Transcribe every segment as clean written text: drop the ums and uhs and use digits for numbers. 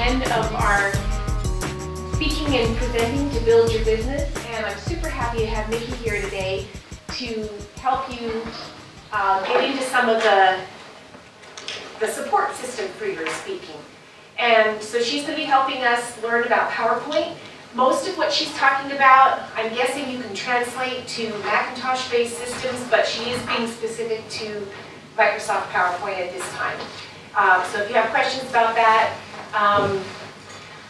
end of our speaking and presenting to build your business, and I'm super happy to have Mickey here today to help you get into some of the support system for your speaking. And so she's going to be helping us learn about PowerPoint. Most of what she's talking about, I'm guessing you can translate to Macintosh-based systems, but she is being specific to Microsoft PowerPoint at this time. So if you have questions about that,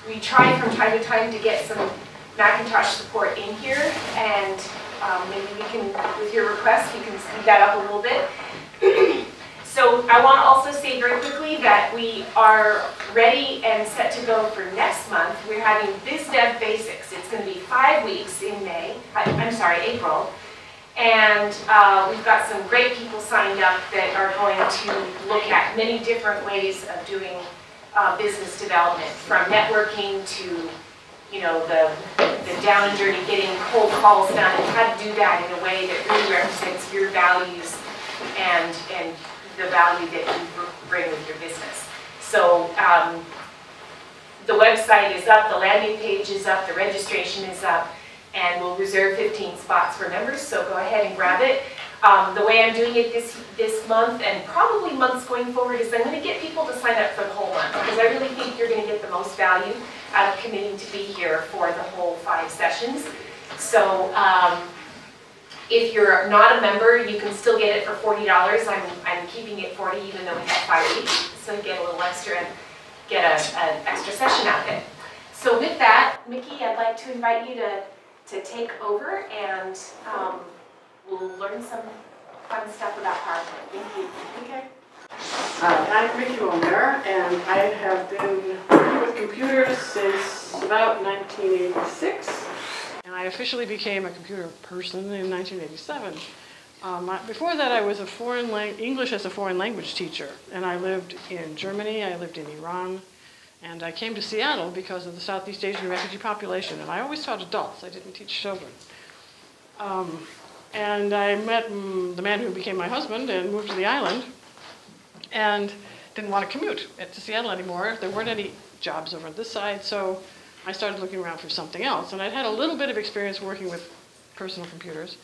we try from time to time to get some Macintosh support in here, and maybe we can, with your request, we can speed that up a little bit. So I want to also say very quickly that we are ready and set to go for next month. We're having BizDev Basics. It's going to be 5 weeks in April. And we've got some great people signed up that are going to look at many different ways of doing business development, from networking to, you know, the down and dirty, getting cold calls done, and how to do that in a way that really represents your values and the value that you bring with your business. So the website is up, the landing page is up, the registration is up, and we'll reserve 15 spots for members, so go ahead and grab it. The way I'm doing it this month, and probably months going forward, is I'm going to get people to sign up for the whole month, because I really think you're going to get the most value out of committing to be here for the whole 5 sessions. So if you're not a member, you can still get it for $40. I'm keeping it $40 even though we have 5 weeks, so you get a little extra and get an extra session out of it. So with that, Mickey, I'd like to invite you to take over, and we'll learn some fun stuff about PowerPoint. Thank you. Okay. I'm Mickey Molnaire, and I have been working with computers since about 1986. And I officially became a computer person in 1987. Before that, I was a English as a foreign language teacher, and I lived in Germany, I lived in Iran, and I came to Seattle because of the Southeast Asian refugee population, and I always taught adults, I didn't teach children. And I met the man who became my husband and moved to the island, and didn't want to commute to Seattle anymore. There weren't any jobs over this side, so I started looking around for something else. And I'd had a little bit of experience working with personal computers,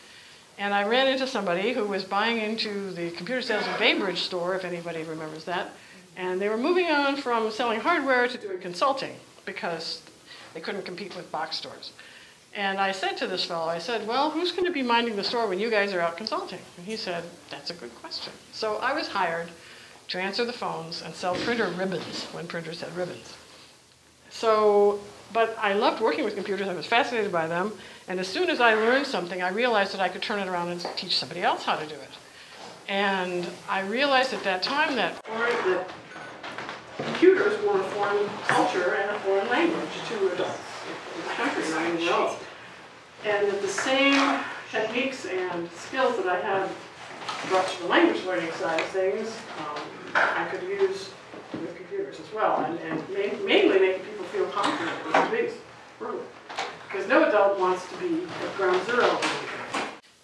and I ran into somebody who was buying into the computer sales at Bainbridge store, if anybody remembers that, and they were moving on from selling hardware to doing consulting because they couldn't compete with box stores. And I said to this fellow, I said, well, who's going to be minding the store when you guys are out consulting? And he said, that's a good question. So I was hired to answer the phones and sell printer ribbons when printers had ribbons. But I loved working with computers, I was fascinated by them, and as soon as I learned something, I realized that I could turn it around and teach somebody else how to do it. And I realized at that time that computers were a foreign culture and a foreign language to adults in the country, not anywhere else. And that the same techniques and skills that I had brought to the language learning side of things, I could use with computers as well, and mainly making people feel confident with the big room. Because no adult wants to be at ground zero.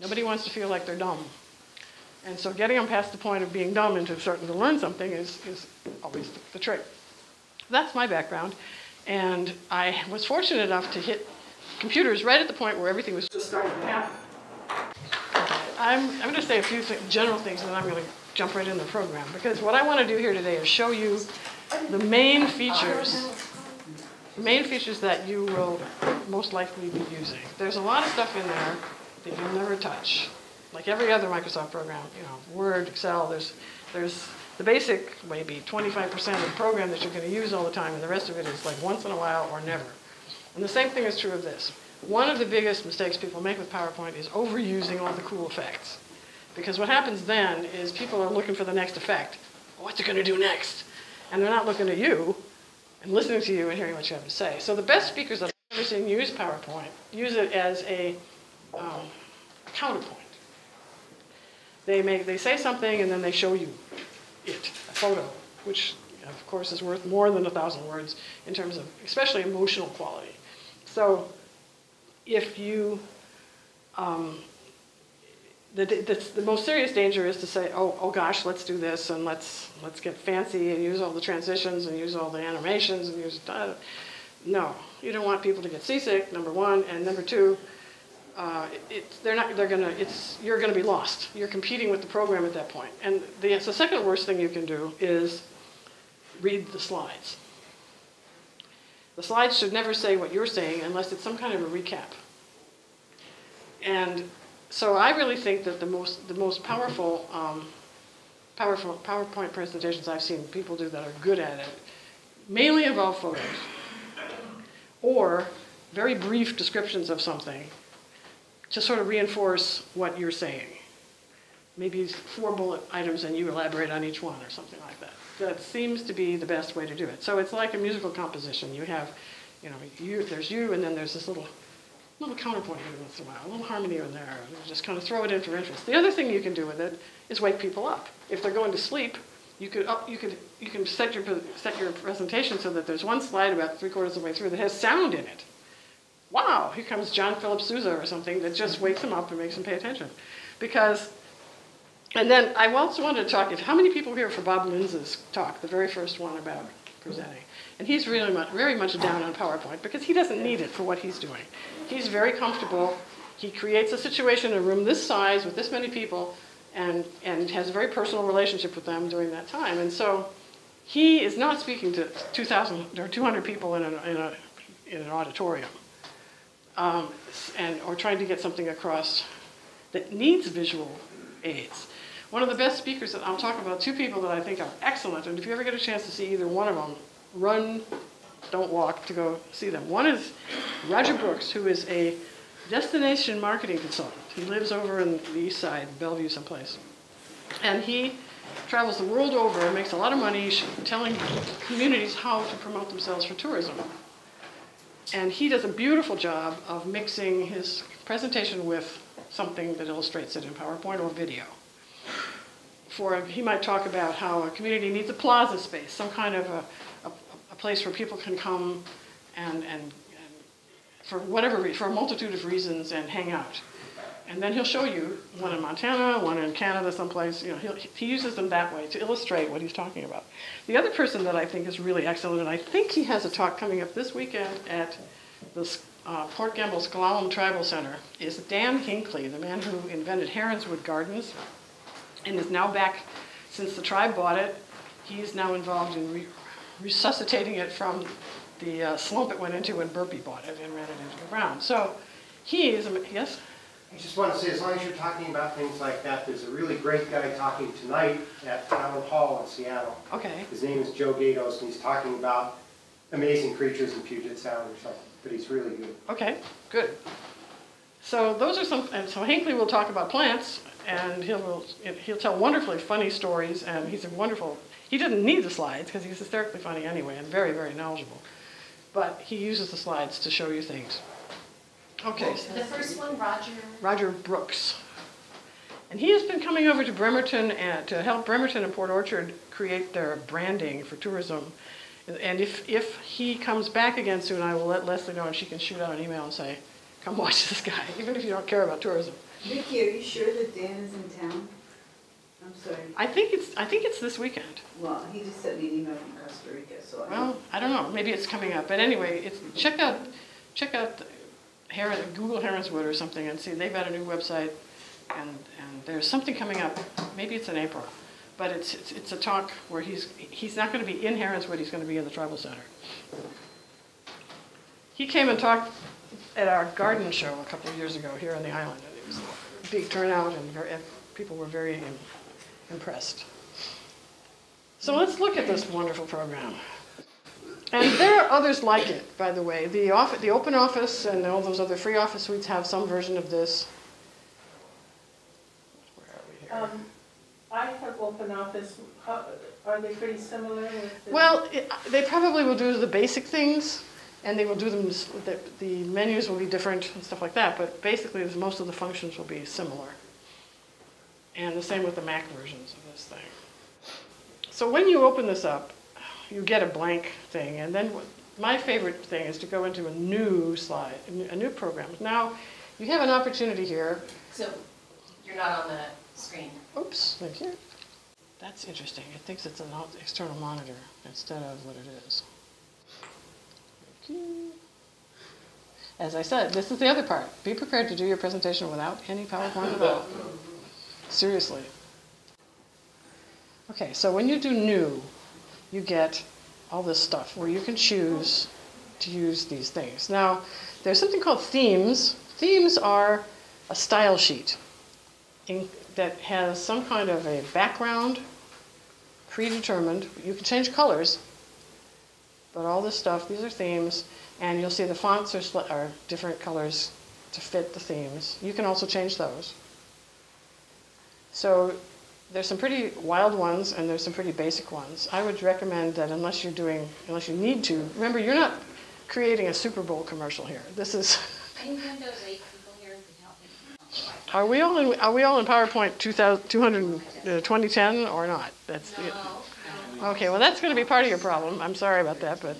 Nobody wants to feel like they're dumb. And so getting them past the point of being dumb into starting to learn something is always the trick. That's my background, and I was fortunate enough to hit computers right at the point where everything was just starting to happen. I'm going to say a few general things, and then I'm going to jump right in the program, because what I want to do here today is show you the main features that you will most likely be using. There's a lot of stuff in there that you'll never touch. Like every other Microsoft program, you know, Word, Excel, there's the basic, maybe 25% of the program that you're going to use all the time, and the rest of it is like once in a while or never. And the same thing is true of this. One of the biggest mistakes people make with PowerPoint is overusing all the cool effects. Because what happens then is people are looking for the next effect. What's it going to do next? And they're not looking at you and listening to you and hearing what you have to say. So the best speakers that I've ever seen use PowerPoint use it as a counterpoint. They say something and then they show you a photo, which of course is worth more than 1,000 words in terms of especially emotional quality. So if you the most serious danger is to say, oh gosh, let's do this, and let's get fancy and use all the transitions and use all the animations and use no, you don't want people to get seasick, number one, and number two, you're gonna be lost. You're competing with the program at that point. And the second worst thing you can do is read the slides. The slides should never say what you're saying unless it's some kind of a recap. And so I really think that the most powerful PowerPoint presentations I've seen people do that are good at it mainly involve photos or very brief descriptions of something to sort of reinforce what you're saying. Maybe 4 bullet items and you elaborate on each one or something like that. That seems to be the best way to do it. So it's like a musical composition. You have, there's you, and then there's this little counterpoint every once in a while, a little harmony in there, and just kind of throw it in for interest. The other thing you can do with it is wake people up. If they're going to sleep, you can set your presentation so that there's one slide about 3/4 of the way through that has sound in it. Wow, here comes John Philip Sousa or something that just wakes them up and makes them pay attention. And then I also wanted to talk, how many people here for Bob Linz's talk, the very first one about presenting? And he's really very much down on PowerPoint because he doesn't need it for what he's doing. He's very comfortable. He creates a situation in a room this size with this many people and has a very personal relationship with them during that time. And so he is not speaking to 2,000 or 200 people in an auditorium or trying to get something across that needs visual aids. One of the best speakers that I'll talk about, 2 people that I think are excellent, and if you ever get a chance to see either one of them, run, don't walk to go see them. One is Roger Brooks, who is a destination marketing consultant. He lives over in the east side, Bellevue someplace. And he travels the world over and makes a lot of money telling communities how to promote themselves for tourism. And he does a beautiful job of mixing his presentation with something that illustrates it in PowerPoint or video. He might talk about how a community needs a plaza space, some kind of a place where people can come and for a multitude of reasons and hang out. And then he'll show you one in Montana, one in Canada, someplace. He uses them that way to illustrate what he's talking about. The other person that I think is really excellent, and I think he has a talk coming up this weekend at the Port Gamble Sklallam Tribal Center, is Dan Hinckley, the man who invented Heronswood Gardens and is now back, since the tribe bought it, he's now involved in resuscitating it from the slump it went into when Burpee bought it and ran it into the ground. So he is, yes? I just want to say, as long as you're talking about things like that, there's a really great guy talking tonight at Town Hall in Seattle. Okay. His name is Joe Gatos, and he's talking about amazing creatures in Puget Sound or something, but he's really good. Okay, good. So those are some, and so Hinckley will talk about plants, and he'll tell wonderfully funny stories, and he's a wonderful, he didn't need the slides because he's hysterically funny anyway and very, very knowledgeable. But he uses the slides to show you things. Okay. The first one, Roger Brooks. And he has been coming over to Bremerton and to help Bremerton and Port Orchard create their branding for tourism. And if he comes back again soon, I will let Leslie know and she can shoot out an email and say, come watch this guy, even if you don't care about tourism. Vicki, are you sure that Dan is in town? I'm sorry. I think it's this weekend. Well, he just sent me an email from Costa Rica, so I don't know. Maybe it's coming up. But anyway, check out Google Heronswood or something and see they've got a new website and there's something coming up. Maybe it's in April, but it's a talk where he's not going to be in Heronswood. He's going to be in the Tribal Center. He came and talked at our garden show a couple of years ago here on the island, and it was a big turnout and people were very impressed. So let's look at this wonderful program. And there are others like it, by the way. The Open Office and all those other free office suites have some version of this. Where are we here? I have Open Office. Are they pretty similar? With the... Well, they probably will do the basic things, and they will do them, the menus will be different and stuff like that, but basically most of the functions will be similar. And the same with the Mac versions of this thing. So when you open this up, you get a blank thing, and then my favorite thing is to go into a new slide, a new program. Now, you have an opportunity here. So You're not on the screen. Oops, thank you. That's interesting. It thinks it's an external monitor instead of what it is. Thank you. As I said, this is the other part. Be prepared to do your presentation without any PowerPoint at all. Seriously. Okay, so when you do new, you get all this stuff where you can choose to use these things. Now, there's something called themes. Themes are a style sheet that has some kind of a background predetermined. You can change colors, but all this stuff, these are themes, and you'll see the fonts are different colors to fit the themes. You can also change those. So there's some pretty wild ones and there's some pretty basic ones. I would recommend that unless you need to, remember you're not creating a Super Bowl commercial here. This is. Any Windows 8 people here to help me? Are we all in PowerPoint 2010 or not? That's it. Okay, well that's going to be part of your problem. I'm sorry about that, but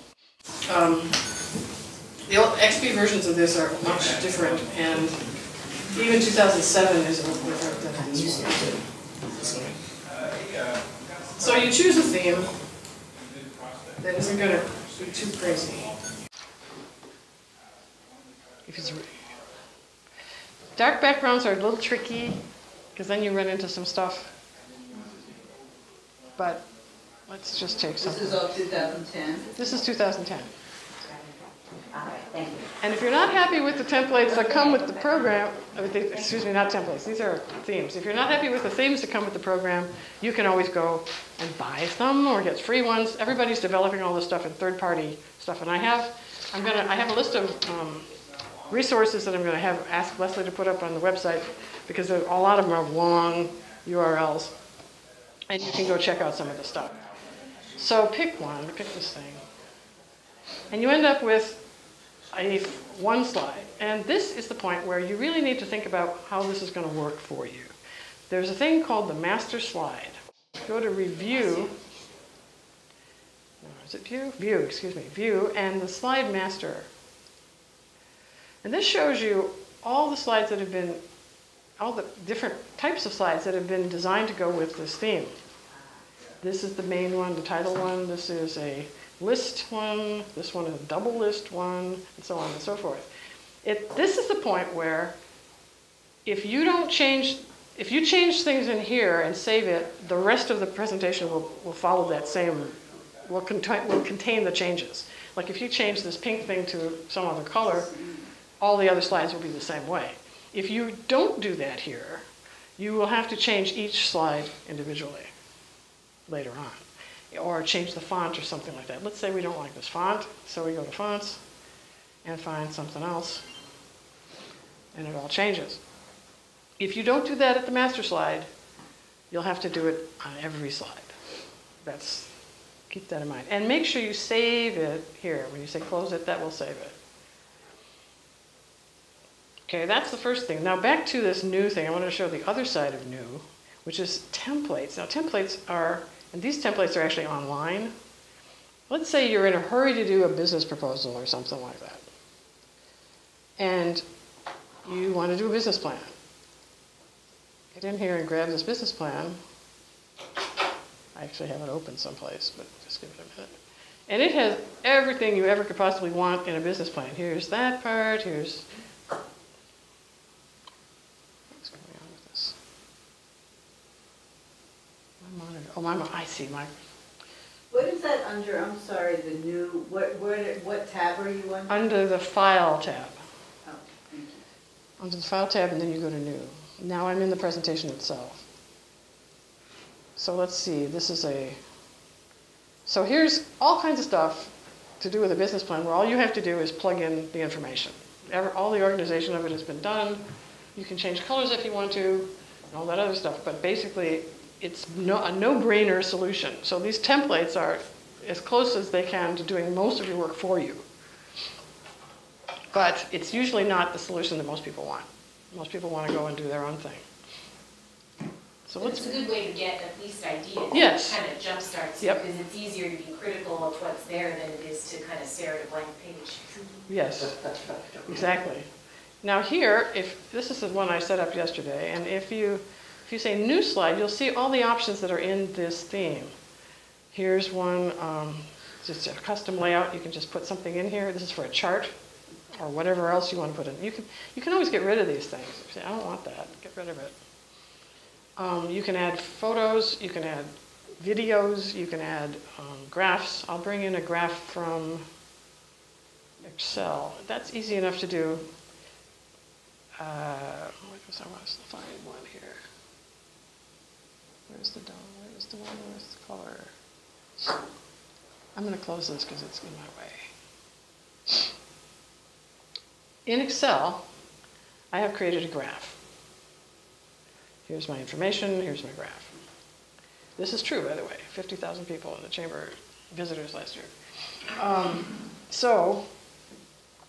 the old XP versions of this are much different, and even 2007 is a little different than this one. So you choose a theme that isn't going to be too crazy. Dark backgrounds are a little tricky because then you run into some stuff. But let's just take something. This is all 2010? This is 2010. All right, thank you. And if you're not happy with the templates that come with the program, excuse me, not templates, these are themes. If you're not happy with the themes that come with the program, you can always go and buy some or get free ones. Everybody's developing all this stuff in third-party stuff, and I have a list of resources that I'm going to ask Leslie to put up on the website because a lot of them are long URLs, and you can go check out some of the stuff. So pick this thing, and you end up with one slide. And this is the point where you really need to think about how this is going to work for you. There's a thing called the master slide. Go to review. Is it view? View, excuse me. View and the slide master. And this shows you all the slides that have been, all the different types of slides that have been designed to go with this theme. This is the main one, the title one. This is a list one. This one is a double list one, and so on and so forth. This is the point where if you change things in here and save it, the rest of the presentation will follow that same, will contain the changes. Like if you change this pink thing to some other color, all the other slides will be the same way. If you don't do that here, you will have to change each slide individually later on, or change the font or something like that. Let's say we don't like this font, so we go to fonts and find something else, and it all changes. If you don't do that at the master slide, you'll have to do it on every slide. Keep that in mind. And make sure you save it here. When you say close it, that will save it. Okay, that's the first thing. Now back to this new thing. I want to show the other side of new, which is templates. Now templates are, and these templates are actually online. Let's say you're in a hurry to do a business proposal or something like that. And you want to do a business plan. Get in here and grab this business plan. I actually have it open someplace, but just give it a minute. And it has everything you ever could possibly want in a business plan. Here's that part, here's... What's going on with this? My monitor, oh, I see my... What is that under, I'm sorry, the new, what tab are you under? Under the File tab. Oh, thank you. Under the File tab, and then you go to New. Now I'm in the presentation itself. So let's see, so here's all kinds of stuff to do with a business plan where all you have to do is plug in the information. All the organization of it has been done. You can change colors if you want to, and all that other stuff, but basically it's a no-brainer solution. So these templates are as close as they can to doing most of your work for you. But it's usually not the solution that most people want. Most people want to go and do their own thing. So It's a good way to get at least ideas. Yes. Kind of jumpstarts, Yep. because it's easier to be critical of what's there than it is to kind of stare at a blank page. Yes, exactly. Now here, if this is the one I set up yesterday, and if you say new slide, you'll see all the options that are in this theme. Here's one, just a custom layout. You can just put something in here. This is for a chart or whatever else you want to put in. You can always get rid of these things. If you say, I don't want that, get rid of it. You can add photos, you can add videos, you can add graphs. I'll bring in a graph from Excel. That's easy enough to do. I want to find one here. Where's the one with the color? I'm going to close this because it's in my way. In Excel, I have created a graph. Here's my information, here's my graph. This is true, by the way, 50,000 people in the chamber visitors last year. So,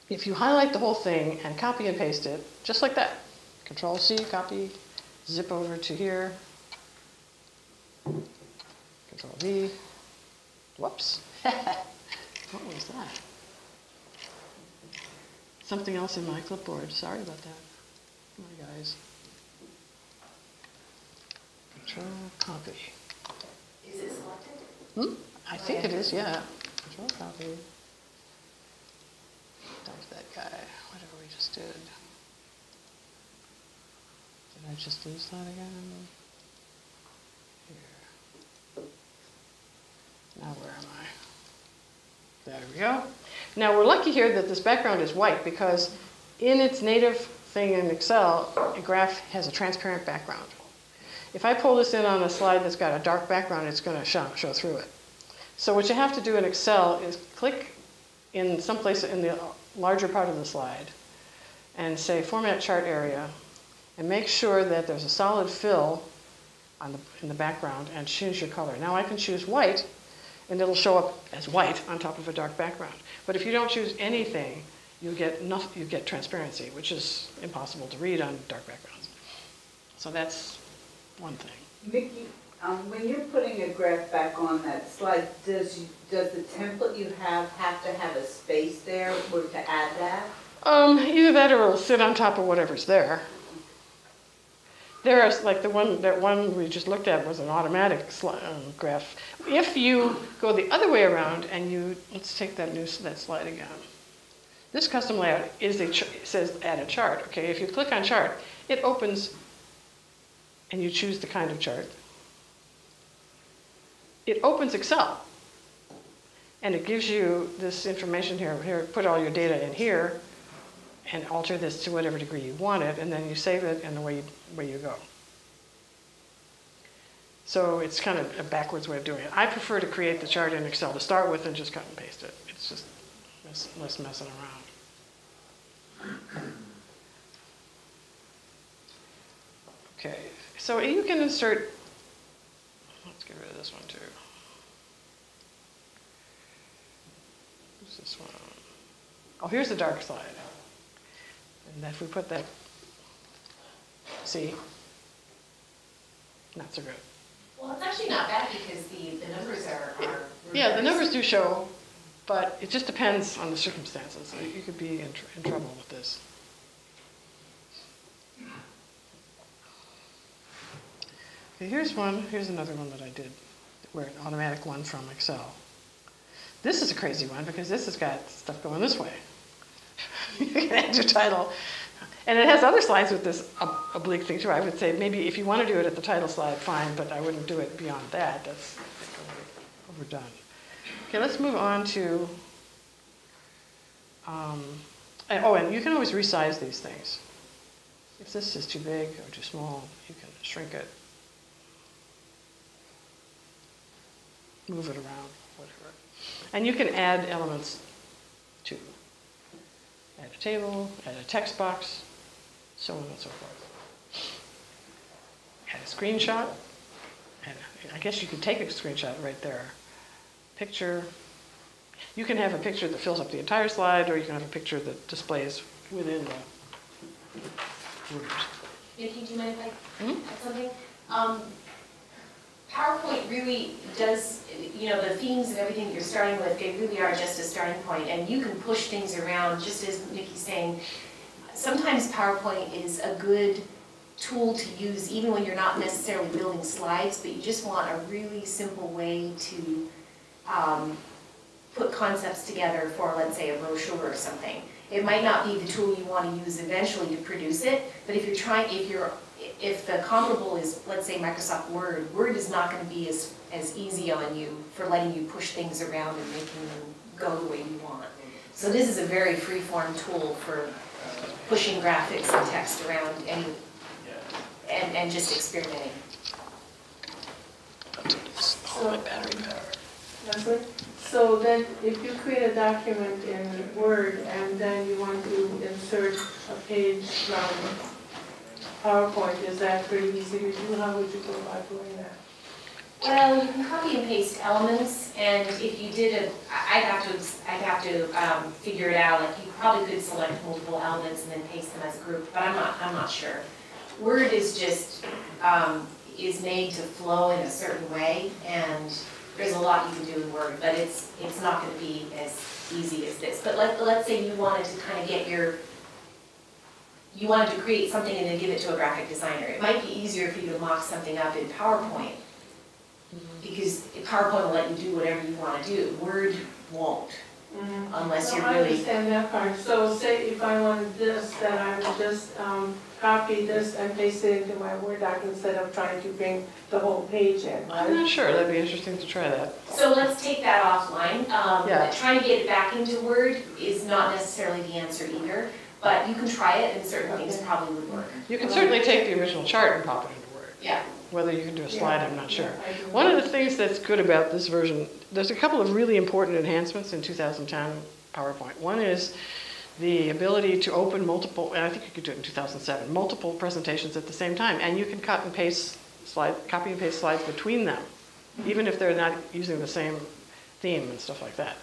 if you highlight the whole thing and copy and paste it, just like that, Control-C, copy, zip over to here, Control-V, whoops, what was that? Something else in my clipboard, sorry about that. Come on, guys. Control-Copy. Is it selected? I think it is, yeah. Control-Copy. There's that guy, whatever we just did. Did I just lose that again? Here. Now where am I? There we go. Now we're lucky here that this background is white because in its native thing in Excel, a graph has a transparent background. If I pull this in on a slide that's got a dark background, it's going to show through it. So what you have to do in Excel is click in some place in the larger part of the slide and say Format Chart Area and make sure that there's a solid fill in the background and choose your color. Now I can choose white and it'll show up as white on top of a dark background. But if you don't choose anything, you get transparency, which is impossible to read on dark backgrounds. So that's one thing. Vicki, when you're putting a graph back on that slide, does the template you have to have a space there or to add that? Either that or it'll sit on top of whatever's there. There's like that one we just looked at was an automatic graph. If you go the other way around and let's take that slide again. This custom layout says add a chart. Okay, if you click on chart, it opens and you choose the kind of chart. It opens Excel and it gives you this information here. Here, put all your data in here and alter this to whatever degree you want it, and then you save it and away you go. So it's kind of a backwards way of doing it. I prefer to create the chart in Excel to start with and just cut and paste it. It's just less messing around. Okay, so you can insert, let's get rid of this one too. Who's this one? Oh, here's the dark slide. And if we put that, see, not so good. Well, it's actually not bad because the numbers are yeah, the numbers do show, but it just depends on the circumstances. You could be in trouble with this. Okay, here's another one that I did, where an automatic one from Excel. This is a crazy one because this has got stuff going this way. You can add your title. And it has other slides with this oblique thing too. I would say maybe if you want to do it at the title slide, fine, but I wouldn't do it beyond that. That's overdone. Okay, let's move on to, and you can always resize these things. If this is too big or too small, you can shrink it, move it around, whatever. And you can add elements too. Add a table, add a text box, so on and so forth. Add a screenshot. And I guess you could take a screenshot right there. Picture. You can have a picture that fills up the entire slide, or you can have a picture that displays within the words. Vicki, do you mind if I add something? PowerPoint really does, the themes and everything that you're starting with, they really are just a starting point, and you can push things around, just as Nikki's saying. sometimes PowerPoint is a good tool to use even when you're not necessarily building slides, but you just want a really simple way to put concepts together for, let's say, a brochure or something. It might not be the tool you want to use eventually to produce it, but if the comparable is, let's say, Microsoft Word, Word is not going to be as easy on you for letting you push things around and making them go the way you want. So this is a very free-form tool for pushing graphics and text around and just experimenting. So, Leslie? So then if you create a document in Word and then you want to insert a page from PowerPoint, is that pretty easy to do? How would you go about doing that? Well, you can copy and paste elements, and if you did I'd have to figure it out. Like you probably could select multiple elements and then paste them as a group, but I'm not sure. Word is just is made to flow in a certain way, and there's a lot you can do in Word, but it's not going to be as easy as this. But let's say you wanted to kind of you wanted to create something and then give it to a graphic designer. It might be easier for you to mock something up in PowerPoint, because PowerPoint will let you do whatever you want to do. Word won't, unless you're I really... understand that part. So say if I wanted this, then I would just copy this and paste it into my Word doc instead of trying to bring the whole page in, right? I'm not sure, that'd be interesting to try that. So let's take that offline. Yeah. Trying to get it back into Word is not necessarily the answer either, but you can try it and certain things probably would work. You can certainly take the original chart and pop it into Word. Yeah. Whether you can do a slide, I'm not sure. I do. One of the things that's good about this version, there's a couple of really important enhancements in 2010 PowerPoint. One is the ability to open multiple, and I think you could do it in 2007, multiple presentations at the same time, and you can copy and paste slides between them, even if they're not using the same theme and stuff like that.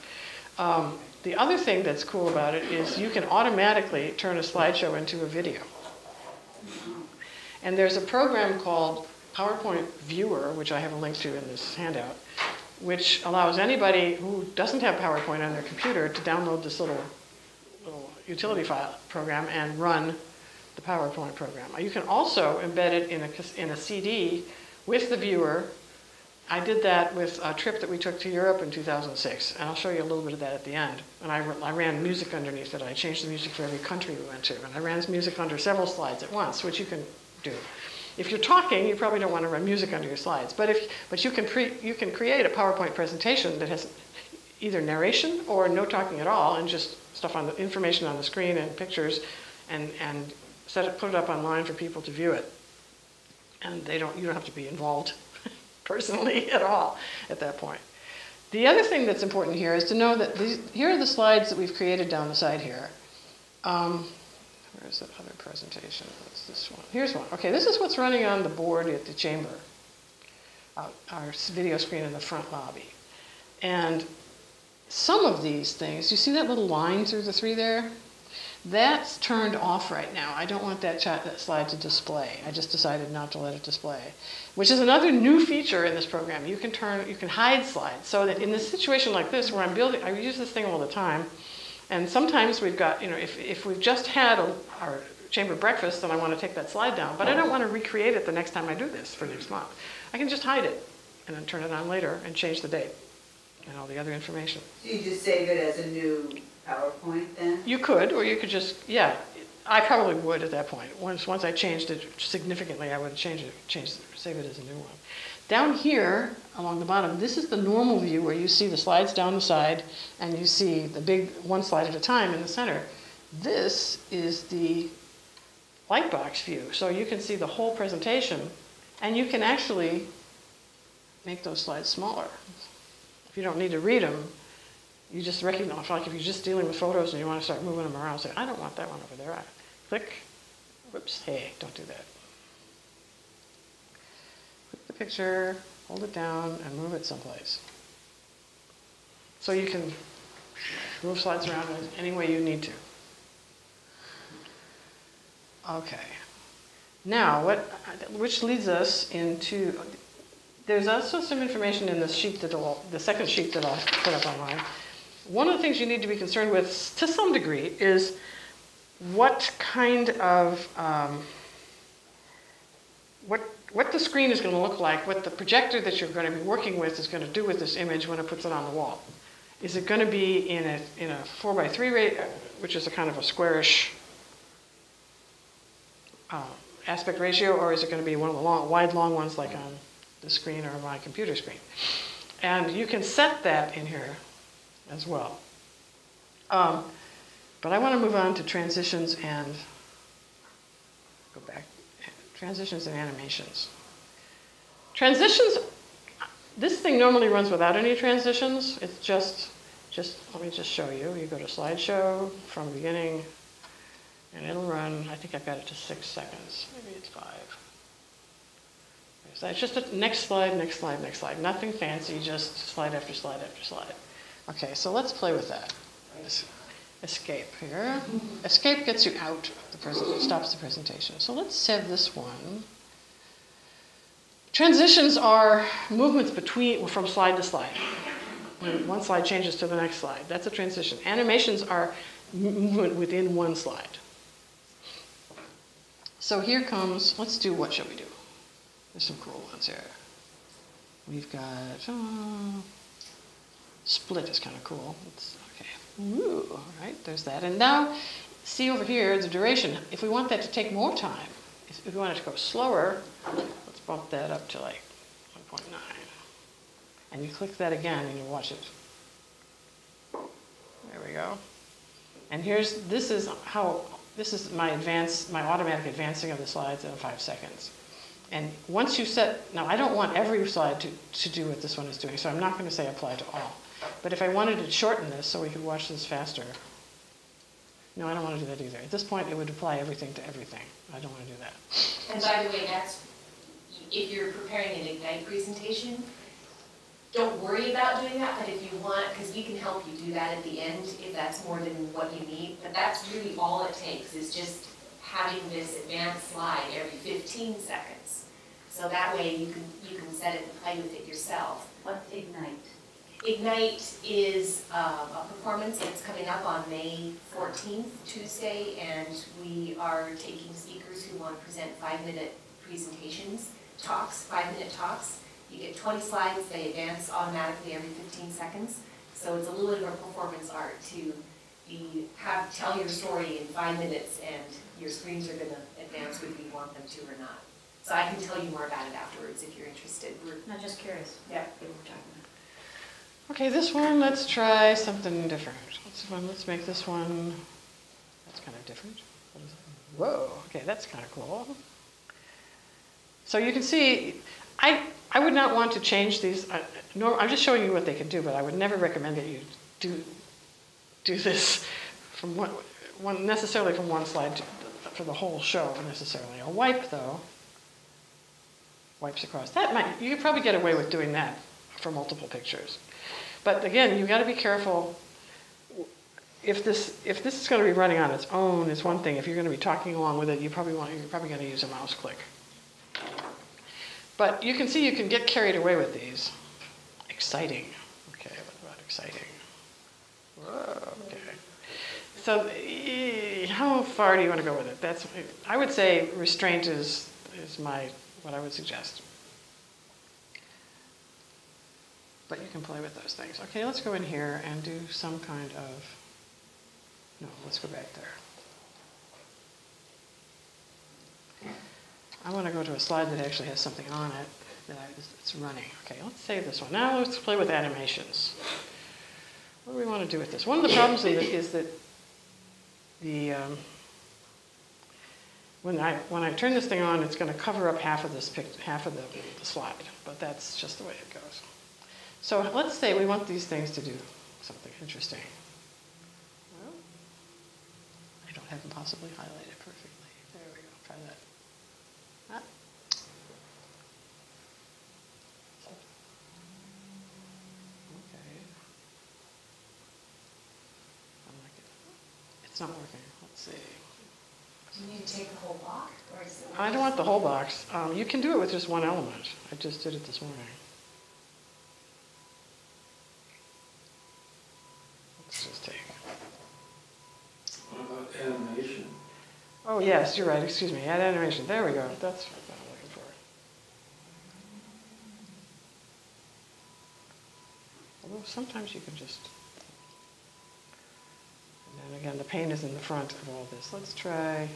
The other thing that's cool about it is you can automatically turn a slideshow into a video. And there's a program called PowerPoint Viewer, which I have a link to in this handout, which allows anybody who doesn't have PowerPoint on their computer to download this little utility file program and run the PowerPoint program. You can also embed it in a CD with the viewer. I did that with a trip that we took to Europe in 2006, and I'll show you a little bit of that at the end. And I ran music underneath it. I changed the music for every country we went to, and I ran music under several slides at once, which you can do. If you're talking, you probably don't want to run music under your slides, but you can create a PowerPoint presentation that has either narration or no talking at all, and just stuff on the information on the screen and pictures, and put it up online for people to view it. And you don't have to be involved personally at all at that point. The other thing that's important here is to know that here are the slides that we've created down the side here. Where's that other presentation? What's this one? Here's one. Okay, this is what's running on the board at the chamber, our video screen in the front lobby. And some of these things, you see that little line through the three there? That's turned off right now. I don't want that slide to display. I just decided not to let it display, which is another new feature in this program. You can hide slides, so that in a situation like this where I use this thing all the time, and sometimes we've got, if we've just had our chamber breakfast, then I want to take that slide down, but I don't want to recreate it the next time I do this for next month. I can just hide it and then turn it on later and change the date and all the other information. So you just save it as a new PowerPoint then? You could, or you could just, yeah, I probably would at that point. Once I changed it significantly, I would save it as a new one. Down here, along the bottom, this is the normal view where you see the slides down the side and you see the big one slide at a time in the center. This is the lightbox view, so you can see the whole presentation, and you can actually make those slides smaller. If you don't need to read them, you just recognize, like if you're just dealing with photos and you want to start moving them around, say, I don't want that one over there. Click, whoops, hey, don't do that. Click the picture, hold it down, and move it someplace. So you can move slides around any way you need to. Okay. Now, which leads us into, there's also some information in this sheet the second sheet that I'll put up online. One of the things you need to be concerned with, to some degree, is what kind of, what the screen is going to look like, what the projector that you're going to be working with is going to do with this image when it puts it on the wall. Is it going to be in a 4:3, which is a kind of a squarish aspect ratio, or is it going to be one of the wide, long ones like on the screen or my computer screen? And you can set that in here as well. But I want to move on to transitions and go back. Transitions and animations. Transitions, this thing normally runs without any transitions. It's just let me just show you. You go to slideshow from beginning, and it'll run, I think I've got it to 6 seconds. Maybe it's 5. So it's just a next slide, next slide, next slide. Nothing fancy, just slide after slide after slide. Okay, so let's play with that. Escape here. Escape gets you out of the presentation, stops the presentation. So let's save this one. Transitions are movements from slide to slide. When one slide changes to the next slide, that's a transition. Animations are movement within one slide. So here comes, let's do, what shall we do? There's some cool ones here. We've got, split is kind of cool. Okay. Ooh, all right, there's that. And now, see over here, the duration. If we want that to take more time, if we want it to go slower, let's bump that up to like 1.9. And you click that again and you watch it. There we go. And this is my automatic advancing of the slides in 5 seconds. And once you now I don't want every slide to do what this one is doing, so I'm not going to say apply to all. But if I wanted to shorten this so we could watch this faster, no, I don't want to do that either. At this point, it would apply everything to everything. I don't want to do that. And by the way, if you're preparing an Ignite presentation, don't worry about doing that, but if you want, because we can help you do that at the end if that's more than what you need, but that's really all it takes, is just having this advanced slide every 15 seconds. So that way you can set it and play with it yourself. What's Ignite? Ignite is a performance that's coming up on May 14th, Tuesday, and we are taking speakers who want to present 5-minute presentations, 5-minute talks. You get 20 slides, they advance automatically every 15 seconds. So it's a little bit of a performance art to tell your story in 5 minutes, and your screens are going to advance whether you want them to or not. So I can tell you more about it afterwards if you're interested. I'm just curious. Yeah. Okay, this one, let's try something different. Let's make this one, that's kind of different. Whoa, okay, that's kind of cool. So you can see, I would not want to change these. I'm just showing you what they can do, but I would never recommend that you do this from necessarily from one slide for the whole show necessarily. A wipe though, wipes across. You could probably get away with doing that for multiple pictures. But again, you've got to be careful. If this is going to be running on its own, is one thing. If you're going to be talking along with it, you're probably going to use a mouse click. But you can see you can get carried away with these. Exciting. Okay, what about exciting? Whoa, okay. So how far do you want to go with it? I would say restraint is what I would suggest. But you can play with those things. Okay, let's go in here and do some kind of, no, let's go back there. I want to go to a slide that actually has something on it that's running. Okay, let's save this one. Now let's play with animations. What do we want to do with this? One of the problems with it is that when I turn this thing on, it's going to cover up half of the slide, but that's just the way it goes. So let's say we want these things to do something interesting. Well, I don't have them possibly highlighted perfectly. There we go. Try that. Ah. Okay. It's not working. Let's see. Do you need to take the whole block? Or is it I don't want the whole box. You can do it with just one element. I just did it this morning. Let's just take. What about animation? Oh, yes, you're right, excuse me, add animation, there we go, that's what I'm looking for. Although sometimes you can just, and then again, the pain is in the front of all this. Let's try,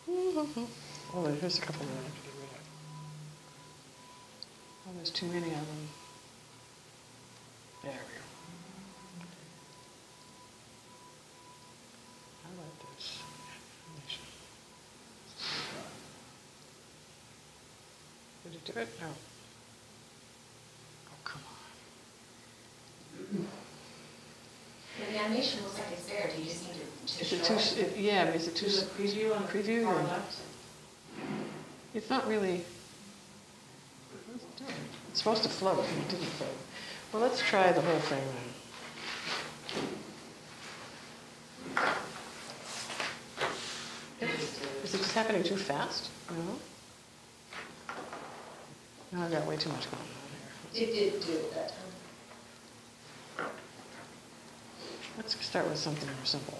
oh, here's a couple more I have to get rid of. Oh, there's too many of them. There we go. I like this. Did it do it? No. Oh, come on. The animation looks like it's there. Do you just need to Is it show too, it? yeah, but is it too, Do the preview on preview far or- left. it's not really, it's supposed to float, and it didn't float. Well, let's try the whole thing then. Is it just happening too fast? No? No, I've got way too much going on here. It did do it that time. Let's start with something more simple.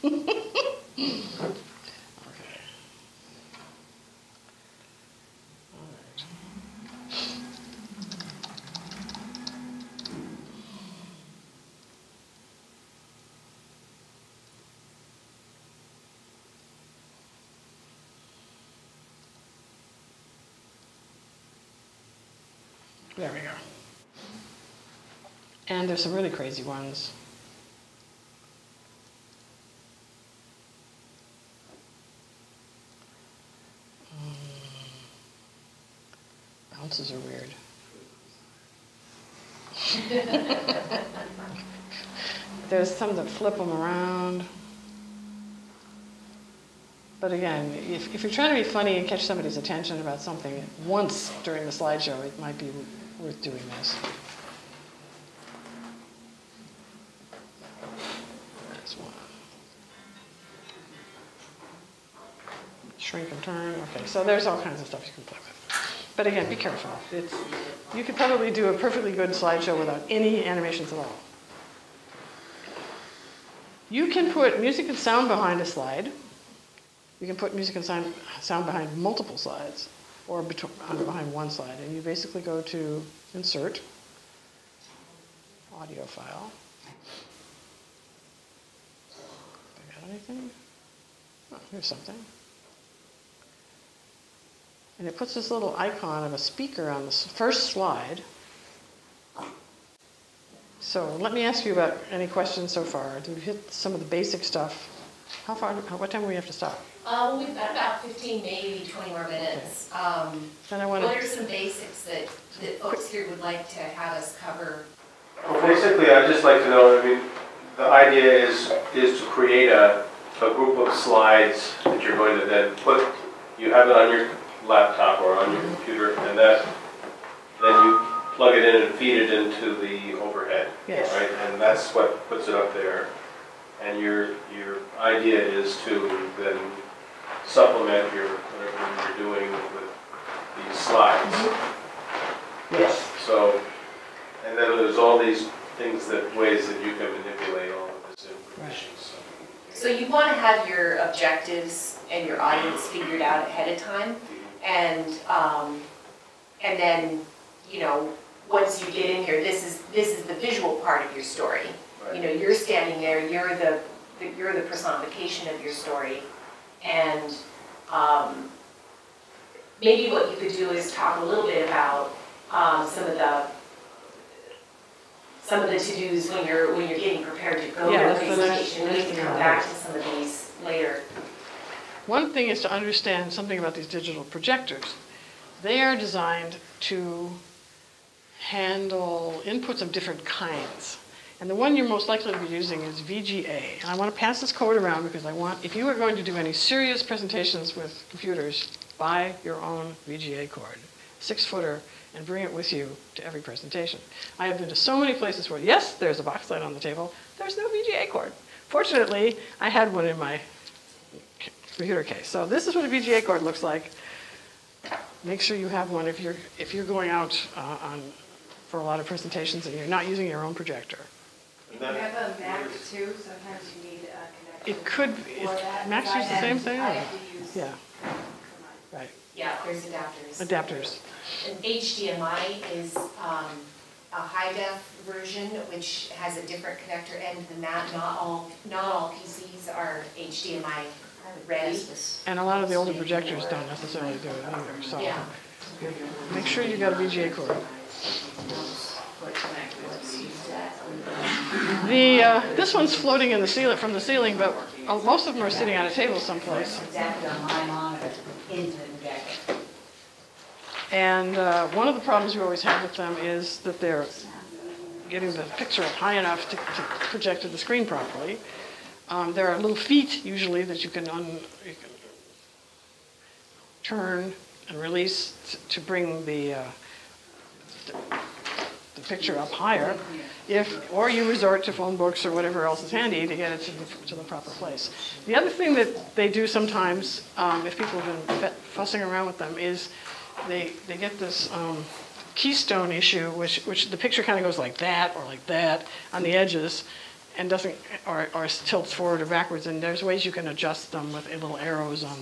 Okay. All right. There we go. And there's some really crazy ones. Bounces are weird. There's some that flip them around. But again, if you're trying to be funny and catch somebody's attention about something once during the slideshow, it might be worth doing this. There's one. Shrink and turn. Okay, so there's all kinds of stuff you can play with. But again, be careful. You could probably do a perfectly good slideshow without any animations at all. You can put music and sound behind a slide. You can put music and sound behind multiple slides, or behind one slide. And you basically go to Insert, Audio File. I got anything? Oh, here's something. And it puts this little icon of a speaker on the first slide. So let me ask you about any questions so far. We've hit some of the basic stuff. What time do we have to stop? We've got about 15, maybe 20 more minutes. Then I want What are to, some basics that folks here would like to have us cover? Well, basically, I'd just like to know, I mean, the idea is to create a group of slides that you're going to then put, you have it on your laptop or on your computer, and then you plug it in and feed it into the overhead, yes. right? And that's what puts it up there. And your idea is to then supplement whatever you're doing with these slides. yes. So, and then there's all these ways that you can manipulate all of this information. So you want to have your objectives and your audience figured out ahead of time, and then, you know, once you get in here, this is the visual part of your story. Right. You know, you're standing there, you're the personification of your story, and maybe what you could do is talk a little bit about some of the to-dos when you're getting prepared to go to Yeah, a that's the next presentation. We can thing come I back have. to some of these later. One thing is to understand something about these digital projectors. They are designed to handle inputs of different kinds. And the one you're most likely to be using is VGA. And I want to pass this code around because I want, if you are going to do any serious presentations with computers, buy your own VGA cord, 6-footer, and bring it with you to every presentation. I have been to so many places where, yes, there's a box light on the table, there's no VGA cord. Fortunately, I had one in my computer case. So this is what a VGA cord looks like. Make sure you have one if you're going out for a lot of presentations and you're not using your own projector. And You then- have a Mac too, sometimes you need a connection. It could, for that. Macs use the same thing? I have to use. Yeah, right. Yeah, there's adapters. Adapters. An HDMI is a high def version, which has a different connector end than that. Not all PCs are HDMI ready. And a lot of the older projectors don't necessarily do it either, so Yeah. make sure you got a VGA cord. This one's floating in the ceiling, from the ceiling, but most of them are sitting on a table someplace. Adapted on my monitor into the projector. And one of the problems you always have with them is that they're getting the picture up high enough to project to the screen properly. There are little feet usually that you can turn and release to bring the picture up higher, or you resort to phone books or whatever else is handy to get it to the proper place. The other thing that they do sometimes, if people have been fussing around with them, is they get this keystone issue, which the picture kind of goes like that or like that on the edges, and doesn't, or tilts forward or backwards. And there's ways you can adjust them with little arrows on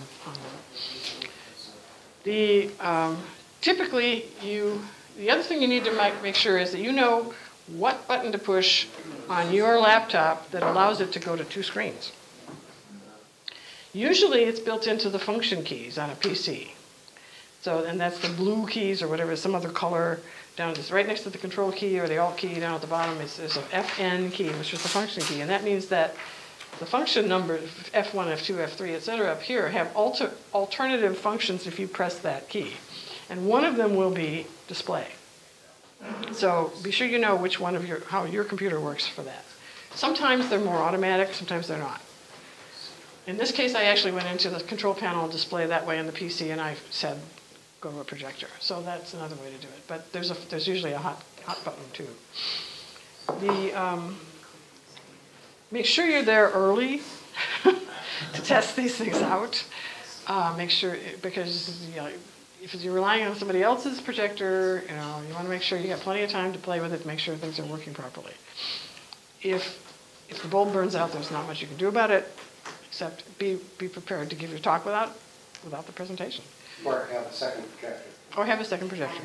them. Typically, the other thing you need to make sure is that you know what button to push on your laptop that allows it to go to two screens. Usually it's built into the function keys on a PC. So, and that's the blue keys or whatever, some other color down, it's right next to the control key or the alt key down at the bottom. There's an FN key, which is the function key, and that means that the function numbers, F1, F2, F3, et cetera, up here have alternative functions if you press that key. And one of them will be display. So be sure you know which one of how your computer works for that. Sometimes they're more automatic, sometimes they're not. In this case, I actually went into the control panel display that way on the PC, and I said, go to a projector. So that's another way to do it. But there's usually a hot button too. Make sure you're there early to test these things out. Make sure, because if you're relying on somebody else's projector, you want to make sure you have plenty of time to play with it to make sure things are working properly. If the bulb burns out, there's not much you can do about it, except be prepared to give your talk without the presentation. Or have a second projector. Or have a second projector.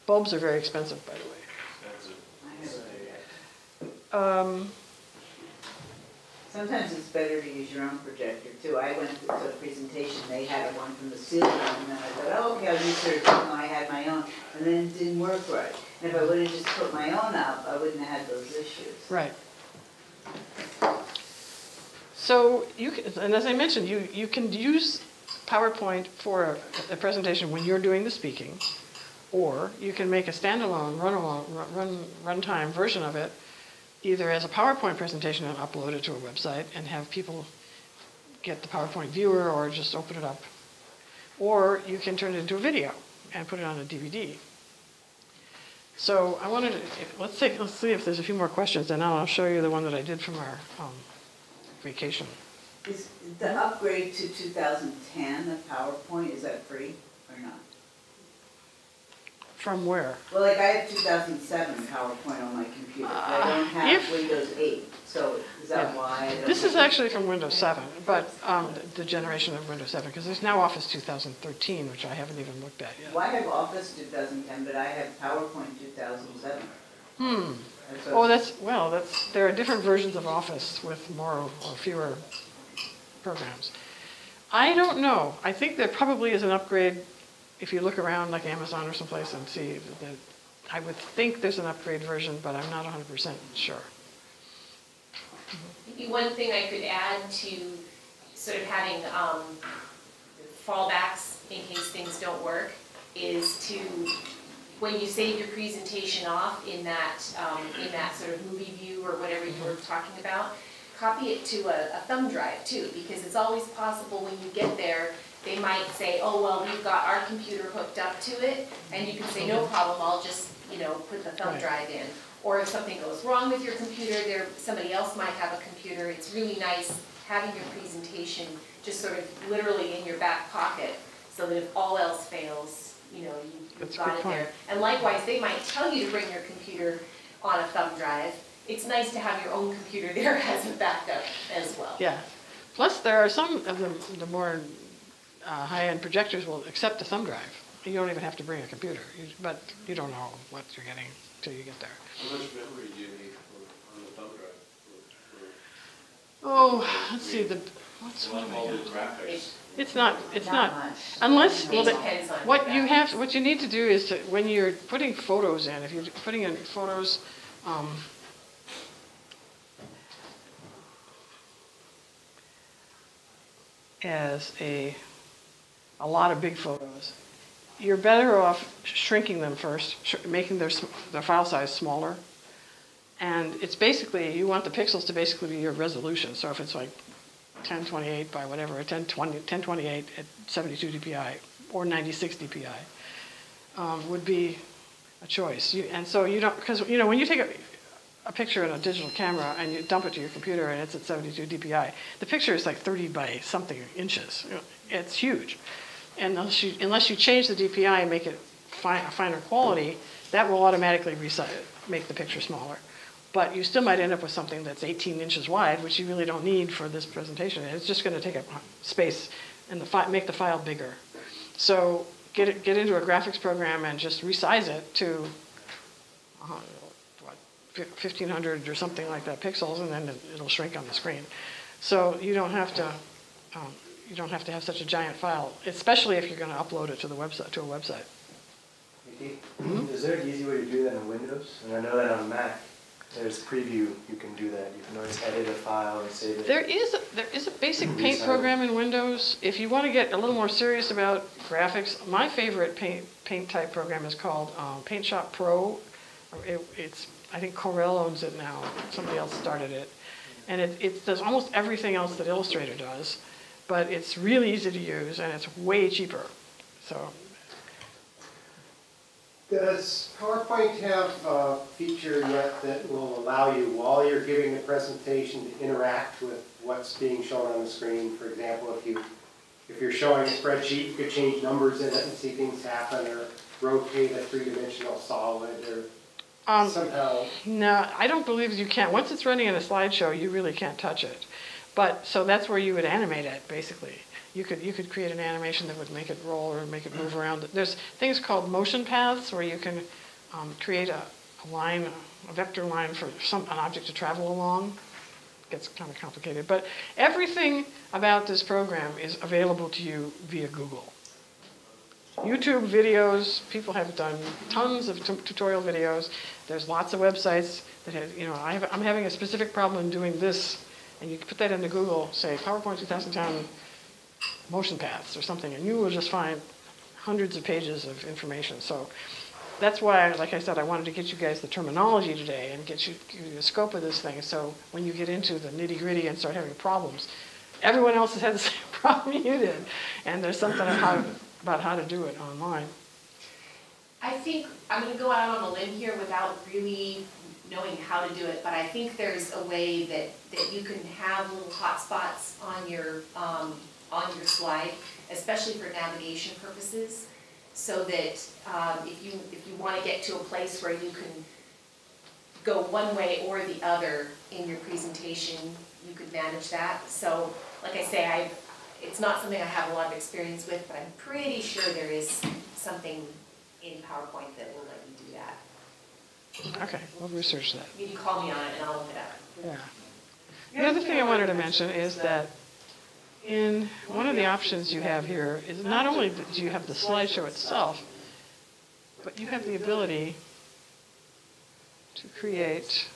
Bulbs are very expensive, by the way. Sometimes it's better to use your own projector too. I went to a presentation, they had one from the ceiling, and then I thought, oh, okay, I'll use theirs, even though I had my own, and then it didn't work right. And if I would have just put my own up, I wouldn't have had those issues. Right. So you can, and as I mentioned, you can use PowerPoint for a presentation when you're doing the speaking, or you can make a standalone runtime version of it, either as a PowerPoint presentation and upload it to a website and have people get the PowerPoint viewer or just open it up. Or you can turn it into a video and put it on a DVD. So I wanted to, let's see if there's a few more questions, and I'll show you the one that I did from our vacation. Is the upgrade to 2010 of PowerPoint, is that free or not? From where? Well, like I have 2007 PowerPoint on my computer, but I don't have Windows 8, so is that why I don't? This is actually from Windows 7, but the generation of Windows 7, because there's now Office 2013, which I haven't even looked at yet. Well, I have Office 2010, but I have PowerPoint 2007. There are different versions of Office with more or fewer programs. I don't know. I think there probably is an upgrade if you look around like Amazon or someplace and see that. I would think there's an upgrade version, but I'm not 100% sure. Maybe one thing I could add to sort of having fallbacks in case things don't work is to, when you save your presentation off in that sort of movie view or whatever you were talking about, copy it to a thumb drive too, because it's always possible when you get there, they might say, oh, well, we've got our computer hooked up to it, and you can say, no problem, I'll just, put the thumb drive in. Or if something goes wrong with your computer, somebody else might have a computer. It's really nice having your presentation just sort of literally in your back pocket, so that if all else fails, you know, you've got it there. And likewise, they might tell you to bring your computer on a thumb drive. It's nice to have your own computer there as a backup as well. Yeah. Plus, there are some of the more high-end projectors will accept a thumb drive. You don't even have to bring a computer, but you don't know what you're getting until you get there. How much memory do you need on the thumb drive? Oh, let's see, what's All the graphics. It's not, much. unless, well, It depends on what you need to do is to, when you're putting photos in, if you're putting in photos, as a lot of big photos, you're better off shrinking them first, making their file size smaller. And it's basically, you want the pixels to basically be your resolution. So if it's like 1028 by whatever, 1028 at 72 dpi or 96 dpi would be a choice. And so you don't, because you know, when you take a picture in a digital camera and you dump it to your computer and it's at 72 dpi, the picture is like 30 by something inches. You know, it's huge. And unless you change the DPI and make it a finer quality, that will automatically make the picture smaller. But you still might end up with something that's 18 inches wide, which you really don't need for this presentation. It's just going to take up space and make the file bigger. So get into a graphics program and just resize it to 1,500 or something like that pixels, and then it'll shrink on the screen. So you don't have to. You don't have to have such a giant file, especially if you're going to upload it to the website, to a website. Is there an easy way to do that in Windows? And I know that on Mac, there's preview. You can do that. You can always edit a file and save it. There is a basic paint program in Windows. If you want to get a little more serious about graphics, my favorite paint type program is called Paint Shop Pro. I think Corel owns it now. Somebody else started it, and it does almost everything else that Illustrator does. But it's really easy to use, and it's way cheaper. So, Does PowerPoint have a feature yet that will allow you, while you're giving the presentation, to interact with what's being shown on the screen? For example, if you're showing a spreadsheet, you could change numbers in it and see things happen, or rotate a three-dimensional solid, or somehow. No, I don't believe you can. Once it's running in a slideshow, you really can't touch it. But so that's where you would animate it, basically. You could create an animation that would make it roll or make it move around. There's things called motion paths where you can create a line, a vector line for an object to travel along. It gets kind of complicated, but everything about this program is available to you via Google. YouTube videos, people have done tons of tutorial videos. There's lots of websites that have, you know, I'm having a specific problem in doing this. And you can put that into Google, say PowerPoint 2010 motion paths or something, and you will just find hundreds of pages of information. So that's why, like I said, I wanted to get you guys the terminology today and give you the scope of this thing. So when you get into the nitty-gritty and start having problems, everyone else has had the same problem you did, and there's something about how to do it online. I think I'm going to go out on a limb here without really knowing how to do it, but I think there's a way that you can have little hotspots on your slide, especially for navigation purposes, so that if you want to get to a place where you can go one way or the other in your presentation, you could manage that. So, like I say, it's not something I have a lot of experience with, but I'm pretty sure there is something in PowerPoint that will let you do that. Okay, we'll research that. You can call me on it and I'll look it up. Yeah. The other thing I wanted to mention is that in one of the options you have here is not only do you have the slideshow itself, but you have the ability to create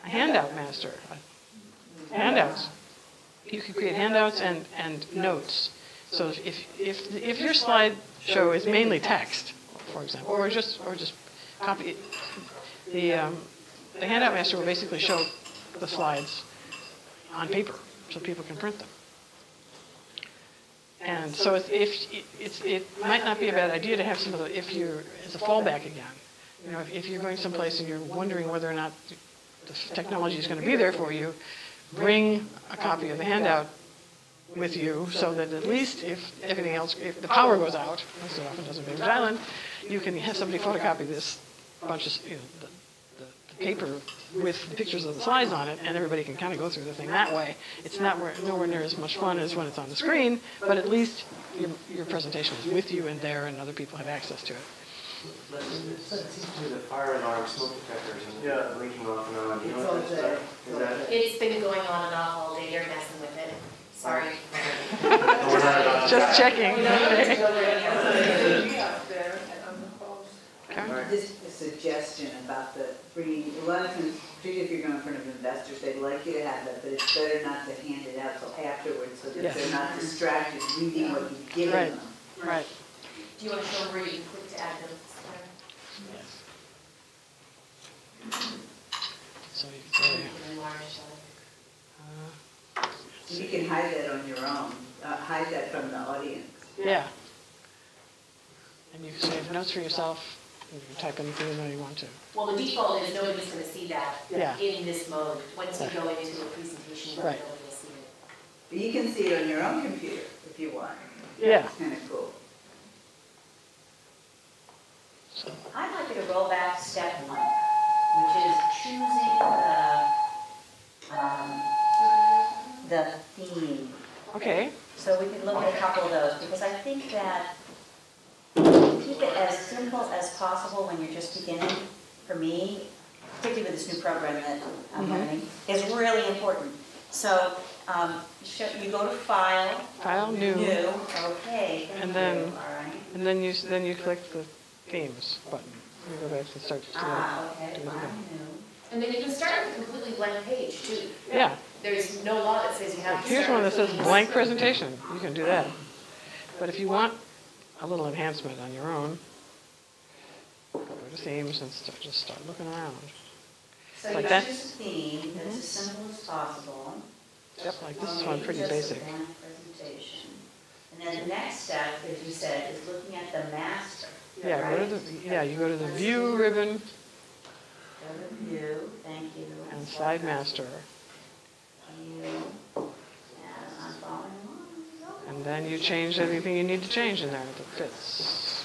a handout master. Handouts. You can create handouts and notes. So if your slideshow is mainly text, for example, or just copy. The handout master will basically show the slides on paper so people can print them. And so it might not be a bad idea to have some of the, as a fallback again. You know, if you're going someplace and you're wondering whether or not the technology is going to be there for you, bring a copy of the handout with you so that at least if everything else, if the power goes out, as it often does in Bainbridge Island, you can have somebody photocopy this bunch of, the paper with the pictures of the slides on it, and everybody can kind of go through the thing that way. It's nowhere near as much fun as when it's on the screen, but at least your presentation is with you and there, and other people have access to it. It seems to me the fire alarm, smoke detectors, and blinking off and on. You know It's all what that's there. about? Is that? It's been going on and off all day, you're messing with it. Sorry. Just checking. Just a suggestion about the bringing, a lot of times, particularly if you're going in front of investors, they'd like you to have that, but it's better not to hand it out till afterwards so that Yes. they're not distracted reading what you've given Right. them. Right. Do you want to show them where you can click to add notes? So you can say, You can hide that on your own, hide that from the audience. yeah. And you can save notes for yourself, and you can type anything in there you want to. Well, the default is nobody's going to see that Yeah. in this mode. Once you go into a presentation, you're Right. going to see it. But you can see it on your own computer if you want. Yeah. It's kind of cool. So, I'd like you to roll back to step one, which is choosing the theme. okay. So we could look at a couple of those, because I think that keep it as simple as possible when you're just beginning, for me, particularly with this new program that I'm learning, is really important. So you go to File. File, New. Okay. Thank And then- you. All right. And then you click the themes button. You go back and start to Okay, do it File, again. New. And then you can start with a completely blank page, too. Yeah. There's no law that says you have to Here's start one that with says these. blank presentation. You can do that. But if you want a little enhancement on your own, go to themes and just start looking around. So Like you that? choose a theme that's as simple as possible. Yep, like this is Or one maybe pretty just a basic. blank presentation. And then the next step, as you said, is looking at the master. Yeah, you go to the view ribbon Go to view, thank you. and slide master. View, and I'm following along. And then you change anything you need to change in there that fits.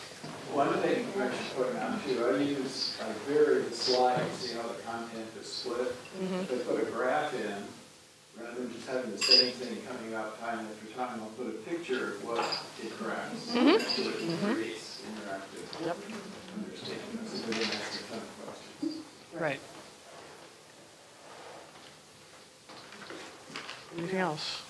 One thing I should point out too, I use varied slides, see how the content is split. If I put a graph in, rather than just having the same thing coming up time after time, I'll put a picture of what it graphs. So it creates interactive Yep. understanding. This is going to ask a ton of questions. Right. Anything else?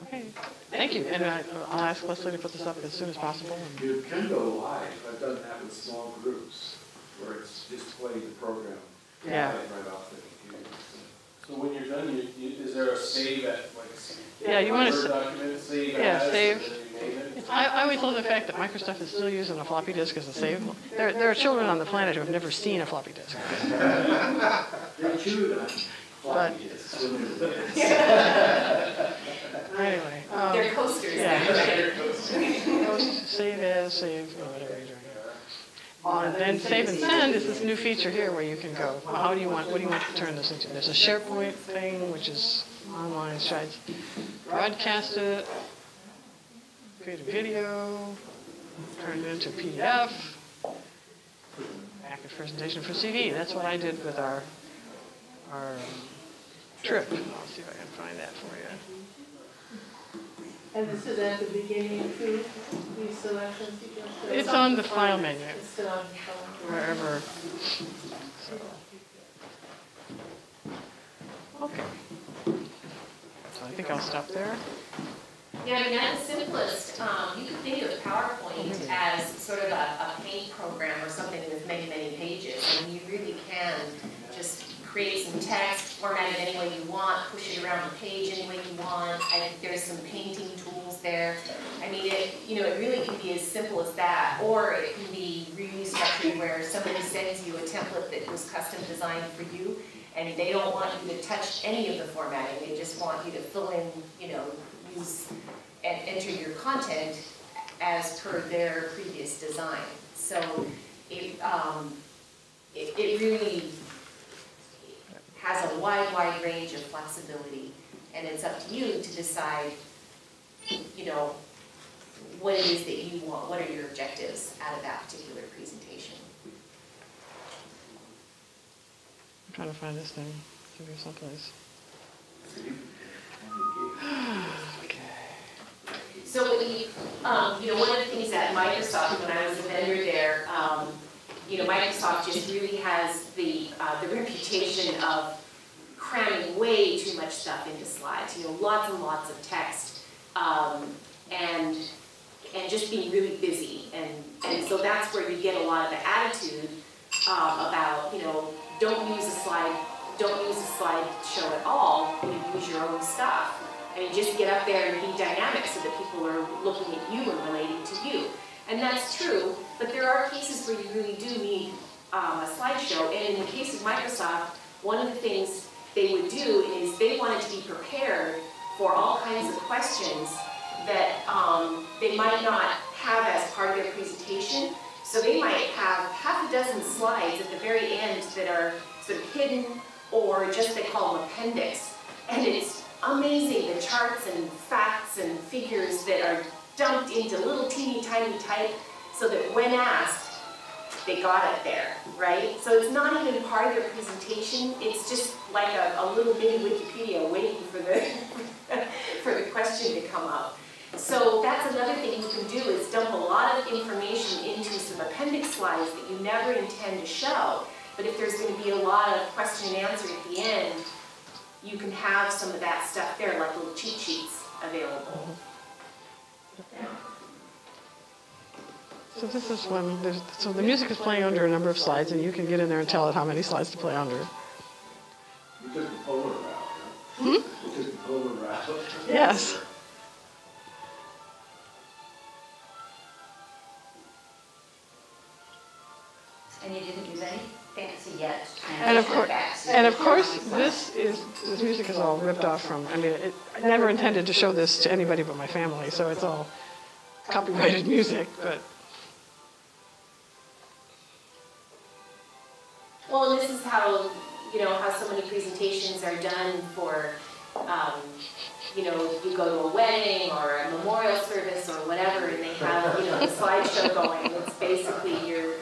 Okay, thank you. And I'll ask Leslie to put this up as soon as possible. And You can go live. I've done that with small groups where it's displayed the program Yeah. right off the computer. So when you're done, is there a save at, like, Yeah, you want Word to, document, save yeah, as, save. and then you name it? I always love the fact that Microsoft is still using a floppy disk as a save. There are children on the planet who have never seen a floppy disk. They chewed on But- floppy disks when they were Anyway. They're coasters. Yeah. Save as, save, or whatever you're doing. And then save and send is this new feature here where you can go, well, what do you want to turn this into? There's a SharePoint thing, which is online sites. Broadcast it, create a video, turn it into a PDF, active presentation for CD. That's what I did with our trip. I'll see if I can find that for you. And this is at the beginning too, these selections you just. It's on the file menu, It's still on the file. wherever. Okay. So I think I'll stop there. Yeah, I mean, at the simplest, you could think of PowerPoint as sort of a paint program or something with many, many pages. I mean, you really can just create some text, format it any way you want, push it around the page any way you want. I think there's some painting tools there. I mean, it really can be as simple as that, or it can be really structured where somebody sends you a template that was custom designed for you, and they don't want you to touch any of the formatting. They just want you to fill in, use and enter your content as per their previous design. So it really, has a wide range of flexibility, and it's up to you to decide, you know, what it is that you want, what are your objectives out of that particular presentation. I'm trying to find this thing. Should be someplace. So we, you know, one of the things at Microsoft, when I was a vendor there, you know, Microsoft just really has the reputation of cramming way too much stuff into slides. You know, lots and lots of text, and just being really busy. And so that's where you get a lot of the attitude about, you know, don't use a slideshow at all. You know, use your own stuff. I mean, just get up there and be dynamic so that people are looking at you and relating to you. And that's true, but there are cases where you really do need a slideshow. And in the case of Microsoft, one of the things they would do is they wanted to be prepared for all kinds of questions that they might not have as part of their presentation. So they might have half a dozen slides at the very end that are sort of hidden, or just they call them appendix. And it's amazing, the charts and facts and figures that are dumped into little teeny tiny type so that when asked, they got it there, right? So it's not even part of their presentation, it's just like a little bitty Wikipedia waiting for the, for the question to come up. So that's another thing you can do, is dump a lot of information into some appendix slides that you never intend to show. But if there's going to be a lot of question and answer at the end, you can have some of that stuff there, like little cheat sheets available. So this is when, so the music is playing under a number of slides, and you can get in there and tell it how many slides to play under. You took the polar route, huh? Hmm? You took the polar route. Yes. And you didn't use any fancy yet. And of course, this music is all ripped off from, I mean, I never intended to show this to anybody but my family, so it's all copyrighted music, but. Well, and this is how, you know, how so many presentations are done for, you know, you go to a wedding or a memorial service or whatever, and they have, you know, the slideshow going. It's basically your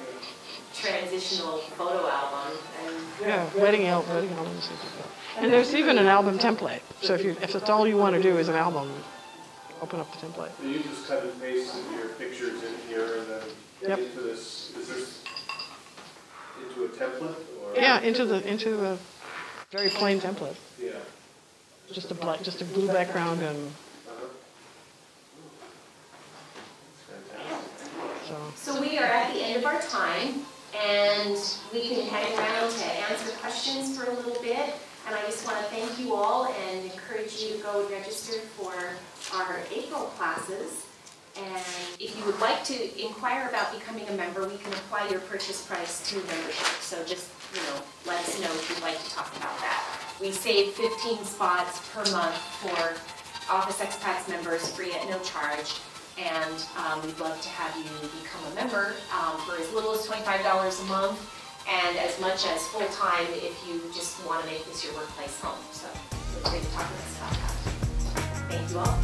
transitional photo album. And Yeah, wedding albums. And there's even an album template. So if it's all you want to do is an album, open up the template. So you just cut and paste your pictures in here and then into this, is this into a template? Or? Yeah, into a very plain template. Yeah. Just a blue background and. So we are at the end of our time, and we can hang around to answer questions for a little bit. And I just want to thank you all and encourage you to go register for our April classes. And if you would like to inquire about becoming a member, we can apply your purchase price to membership. So just, you know, let us know if you'd like to talk about that. We save 15 spots per month for Officexpats members, free at no charge. And we'd love to have you become a member for as little as $25 a month, and as much as full-time if you just want to make this your workplace home. So feel free to talk to us about that. Thank you all.